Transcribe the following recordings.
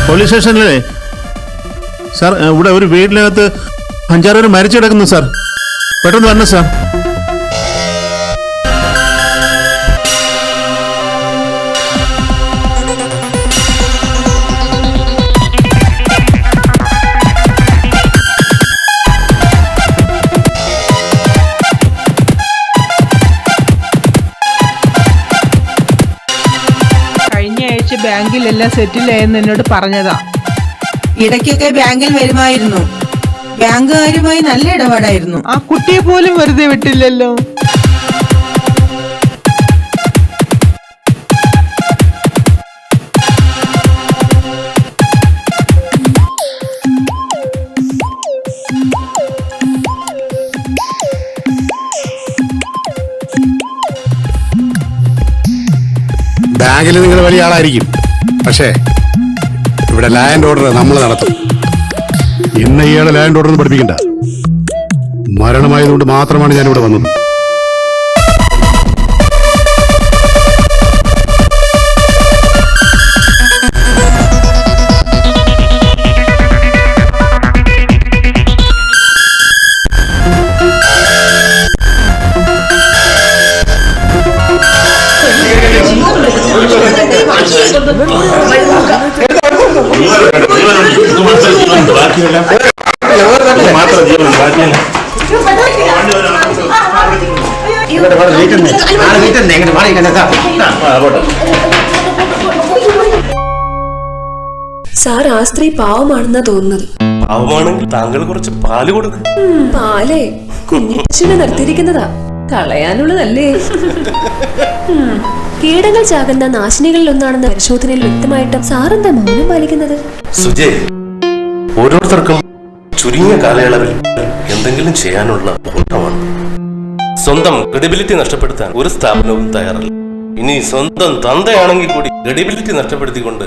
Police സ്റ്റേഷനിലേ sir, ഇവിടെ ഒരു വീടിനകത്ത് 5-6 പേര് മരിച്ചു കിടക്കുന്നു സാർ. പെട്ടെന്ന് വരണം സാർ. കഴിഞ്ഞ ആഴ്ച ബാങ്കിലെല്ലാം സെറ്റിൽ ആയെന്ന് എന്നോട് പറഞ്ഞതാ. ഇടയ്ക്കൊക്കെ ബാങ്കിൽ വരുമായിരുന്നു. ബാങ്കുകാരുമായി നല്ല ഇടപാടായിരുന്നു. ആ കുട്ടിയെ പോലും വെറുതെ വിട്ടില്ലല്ലോ. ബാങ്കിൽ നിങ്ങൾ വലിയ ആളായിരിക്കും, പക്ഷേ ഇവിടെ ലാൻഡ് ഓർഡർ നമ്മൾ നടത്തും. ഇന്ന് ഇയാളെ ലാൻഡ് ഓർഡർ പഠിപ്പിക്കണ്ട. മരണമായതുകൊണ്ട് മാത്രമാണ് ഞാനിവിടെ വന്നത്. സാർ, ആ സ്ത്രീ പാവമാണെന്നാ തോന്നുന്നത്. പാവമാണെങ്കിൽ താങ്കൾ കുറച്ച് പാല് കൊടുക്കും. പാലേ കുഞ്ഞിപ്പശുവിനെ നിർത്തിയിരിക്കുന്നതാ, കളയാനുള്ളതല്ലേ. കീടങ്ങൾ ചാകുന്ന നാശിനികളിൽ ഒന്നാണെന്ന പരിശോധനയിൽ വ്യക്തമായിട്ടും സാറെന്താ മൗനം പാലിക്കുന്നത്? സുജയ്, ഓരോരുത്തർക്കും ചുരുങ്ങിയ കാലയളവിൽ എന്തെങ്കിലും ചെയ്യാനുള്ള ഓട്ടമാണ്. സ്വന്തം ക്രെഡിബിലിറ്റി നഷ്ടപ്പെടുത്താൻ ഒരു സ്ഥാപനവും തയ്യാറല്ല. ഇനി സ്വന്തം തന്തയാണെങ്കിൽ കൂടി ക്രെഡിബിലിറ്റി നഷ്ടപ്പെടുത്തിക്കൊണ്ട്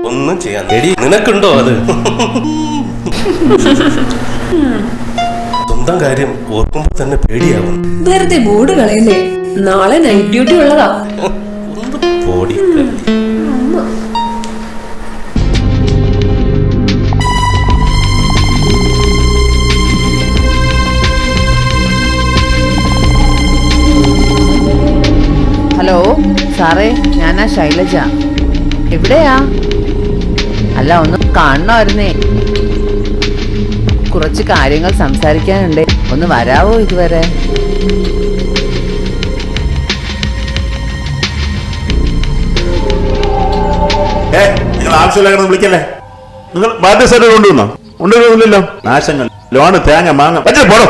ഒന്നും ചെയ്യാൻ നിനക്കുണ്ടോ? അത് സ്വന്തം കാര്യം ഓർക്കുമ്പോൾ തന്നെ പേടിയാവും. വെറുതെ മൂട് കളയല്ലേ, നാളെ നൈറ്റ് ഡ്യൂട്ടി ഉള്ളതാ. ഒന്ന് പോടി. ഹലോ സാറേ, ഞാനാ ശൈലജ. എവിടെയാ? അല്ല, ഒന്ന് കാണണമായിരുന്നേ. കുറച്ച് കാര്യങ്ങൾ സംസാരിക്കാനുണ്ടേ. ഒന്ന് വരാവോ ഇതുവരെ? നിങ്ങൾ ആവശ്യമില്ലാതെ വിളിക്കല്ലേ. നിങ്ങൾ ബാധ്യസ്ഥ കൊണ്ടുവന്നോ? കൊണ്ടുവന്നില്ലല്ലോ. നാശങ്ങൾ, ലോണ്, തേങ്ങ, മാങ്ങ പോടോ.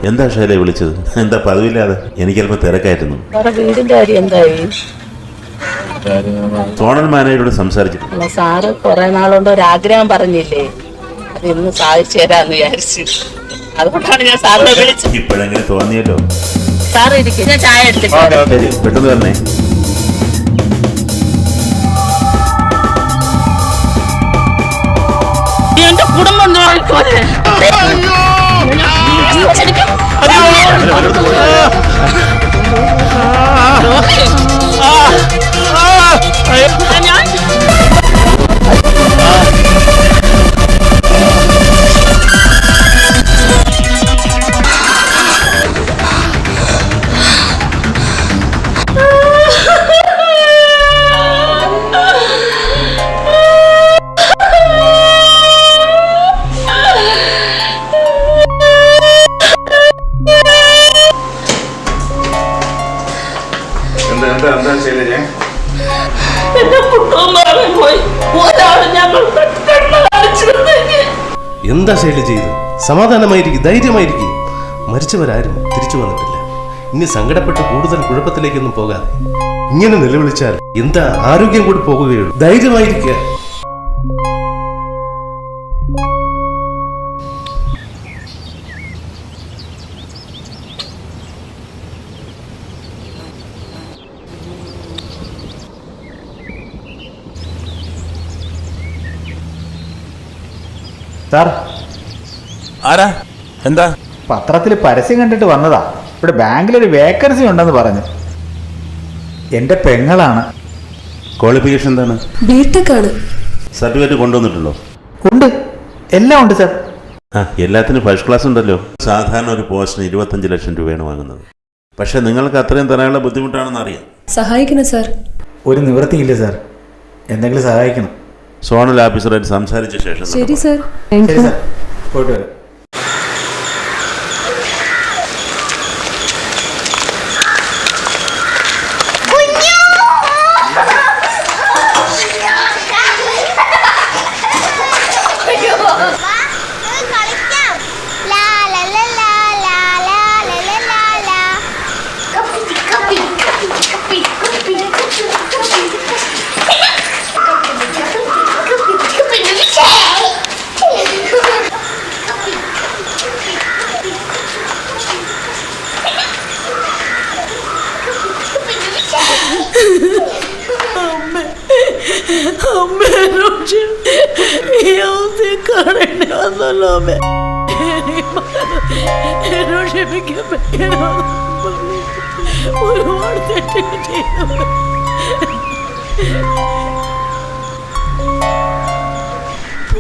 എന്താ ശൈല വിളിച്ചത്? എന്താ പതിവില്ലാതെ? എനിക്ക് ചിലപ്പോൾ തിരക്കായിരുന്നു. വീടിന്റെ കാര്യം എന്തായി? സോണൽ മാനേജരോട് സംസാരിച്ചിട്ടുണ്ട്. സാറ് കുറെ നാളുകൊണ്ട് ഒരാഗ്രഹം പറഞ്ഞില്ലേ, അത് ഇന്ന് സാധിച്ചു തരാന്ന് വിചാരിച്ചു. അതുകൊണ്ടാണ് ഞാൻ സാറിനെ വിളിച്ചത്. ഇപ്പോഴെങ്ങനെ തോന്നിയല്ലോ. സാറ് ഇരിക്കും, ഞാൻ ചായ എടുത്തിട്ട്. ശരി, പെട്ടെന്ന് വരണേ. എന്റെ കുടുംബം നോക്കിക്കോളെ. എന്താ ശൈലജ ചെയ്ത്? സമാധാനമായിരിക്കും, ധൈര്യമായിരിക്കും. മരിച്ചവരാരും തിരിച്ചു വന്നിട്ടില്ല. ഇനി സങ്കടപ്പെട്ട് കൂടുതൽ കുഴപ്പത്തിലേക്കൊന്നും പോകാതെ ഇങ്ങനെ നിലവിളിച്ചാൽ എന്താ ആരോഗ്യം കൂടി പോകുകയുള്ളൂ. ധൈര്യമായിരിക്കുക. സാർ, ആരാ? എന്താ? പത്രത്തിൽ പരസ്യം കണ്ടിട്ട് വന്നതാ. ഇവിടെ ബാങ്കിലൊരു വേക്കൻസി ഉണ്ടെന്ന് പറഞ്ഞു. എൻ്റെ പെങ്ങളാണ്. ക്വാളിഫിക്കേഷൻ എന്താണ്? ബിടെക്കാണ്. സർട്ടിഫിക്കറ്റ് കൊണ്ടുവന്നിട്ടുണ്ടോ? ഉണ്ട്, എല്ലാം ഉണ്ട് സാർ. എല്ലാത്തിനും ഫസ്റ്റ് ക്ലാസ് ഉണ്ടല്ലോ. സാധാരണ ഒരു പോസ്റ്റിന് 25 ലക്ഷം രൂപയാണ് വാങ്ങുന്നത്. പക്ഷെ നിങ്ങൾക്ക് അത്രയും തരാനുള്ള ബുദ്ധിമുട്ടാണെന്ന് അറിയാം. സഹായിക്കണം സാർ. ഒരു നിവൃത്തിയില്ല സാർ, എന്തെങ്കിലും സഹായിക്കണം. സോണൽ ഓഫീസറായിട്ട് സംസാരിച്ച ശേഷം ശരി സാർ. ശരി സാർ, പോയിട്ട് വരാം.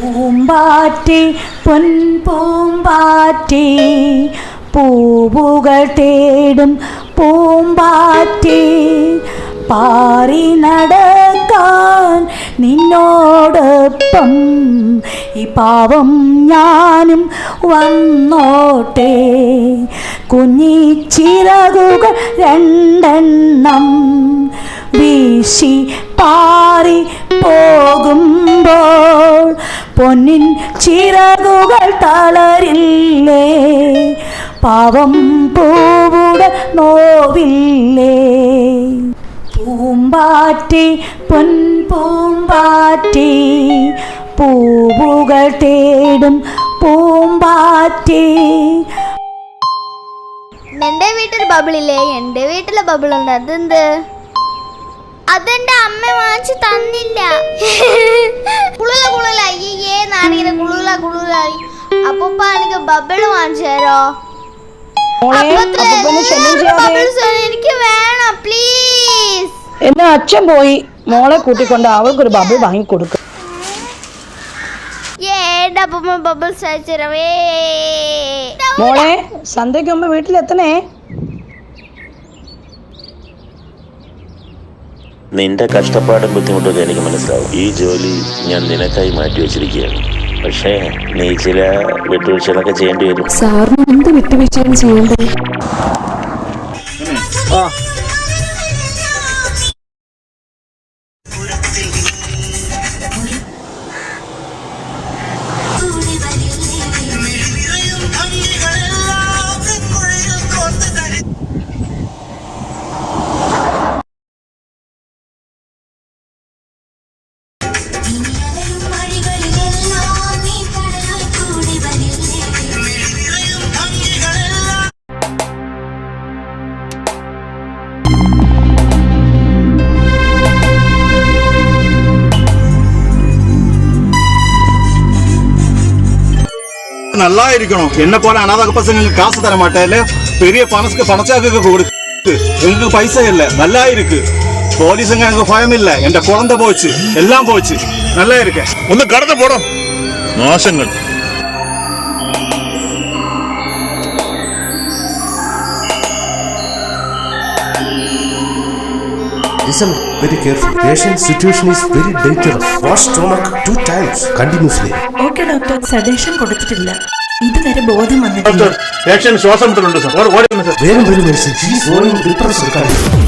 പൂമ്പാറ്റേ പൊൻപൂമ്പാറ്റേ പൂവുകൾ തേടും പൂമ്പാറ്റേ പാറി നടക്കാൻ നിന്നോടൊപ്പം ഈ പാവം ഞാനും വന്നോട്ടെ. കുഞ്ഞിച്ചിറകുകൾ 2 വീശി പാറി പോകുമ്പോൾ പൊന്നിൻ ചിറകുകൾ തളരില്ലേ, പാവം പൂവുകൾ നോവില്ലേ. പൂമ്പാറ്റേ പൊൻപൂമ്പാറ്റേ പൂവുകൾ തേടും പൂമ്പാറ്റേ. എന്റെ വീട്ടിൽ ബബിളില്ലേ? എന്റെ വീട്ടിലെ ബബിൾ ഉണ്ട്. അതെന്ത്? അതെന്റെ അമ്മ വാങ്ങിച്ചു തന്നില്ല. കുളുല കുളുല അയ്യേ നാണിങ്ങനെ കുളുല കുളുലായി. അപ്പൊ എനിക്ക് ബബിൾ വാങ്ങിച്ചു തരോ? എനിക്ക് വേണം പ്ലീസ്. എന്നെ അച്ഛൻ പോയി മോളെ കൂട്ടിക്കൊണ്ട് അവൾക്കൊരു ബബിൾ വാങ്ങിക്കൊടുക്കും. ബബിൾസ് അയച്ചുതരവേ മോളെ. സന്ധ്യയ്ക്ക് മുമ്പ് വീട്ടിലെത്തണേ. നിന്റെ കഷ്ടപ്പാടും ബുദ്ധിമുട്ടൊക്കെ എനിക്ക് മനസ്സിലാവും. ഈ ജോലി ഞാൻ നിനക്കായി മാറ്റി വെച്ചിരിക്കുകയാണ്. പക്ഷേ നീ ചില വിട്ടുവീഴ്ചകളൊക്കെ ചെയ്യേണ്ടി വരും. സാറിന് എന്ത് വിട്ടുവീഴ്ചയാണ് ചെയ്യേണ്ടത്? நல்லா இருக்கணும். என்ன போல அனாதை பசங்களுக்கு காசு தர மாட்டேன். பெரிய பணச்சாக்கு கொடுத்து எங்களுக்கு பைசா இல்ல. நல்லா இருக்கு. போலீஸுங்க எனக்கு பயம் இல்ல. என் குழந்தை போச்சு, எல்லாம் போச்சு. நல்லா இருக்க. ഒന്ന് കടന്നു പോണം. നാശങ്ങൾ. Listen very carefully. Patient's situation is very dangerous. Wash stomach 2 times continuously. Okay doctor, sedation കൊടുത്തിട്ടില്ല. ഇതുവരെ ബോധം വന്നിട്ടില്ല. ശ്വാസം വിട്ടുന്നുണ്ട് സാർ. വേഗം വരും medicine. She is going depressed.